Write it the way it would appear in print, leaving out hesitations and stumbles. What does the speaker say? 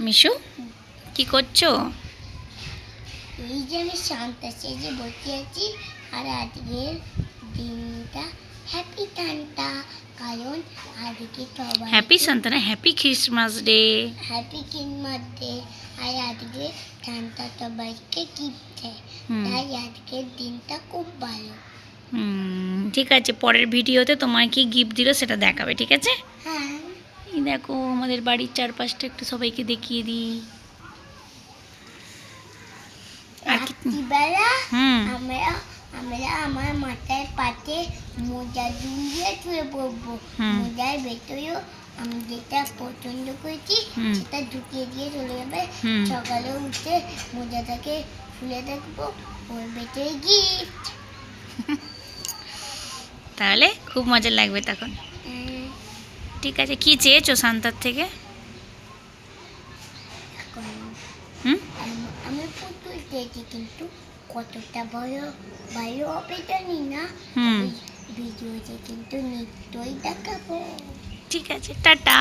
মিশু কি করছো? এই যে আমি শান্ত সেজে বসে আছি, আর আজকের দিনটা হ্যাপি সান্তা, কারণ আজকে সবাই হ্যাপি সান্তা না, happy Christmas day. Happy Christmas day. আর আজকে সান্তা সবাইকে গিফট দেয়, হুম। তাই আজকের দিনটা খুব ভালো। ঠিক আছে, পরের ভিডিওতে তোমায় কি গিফট দিল সেটা দেখাবে, ঠিক আছে? হ্যাঁ, এই দেখো আমাদের বাড়ির চারপাশটা একটু সবাইকে দেখিয়ে দিই। আর কি? রাত্রিবেলা হুম আমরা আমরা আমার মাথায় পাতে মোজা ঝুলিয়ে শুয়ে পড়বো। হুম। মোজার ভেতরেও আমি যেটা পছন্দ করেছি হুম। সেটা ঢুকিয়ে দিয়ে চলে যাবে। হুম। সকালে উঠে মোজাটাকে খুলে দেখবো, ওর ভেতরে গিফট। তাহলে খুব মজা লাগবে তখন। ঠিক আছে, কি চেয়েছো সান্তার থেকে? এখন হুম। আমি পুতুল চেয়েছি, কিন্তু কতটা ভালো ভালো হবে জানি না। হুম। ভিডিওতে কিন্তু নিশ্চয়ই দেখাবো। ঠিক আছে, টাটা।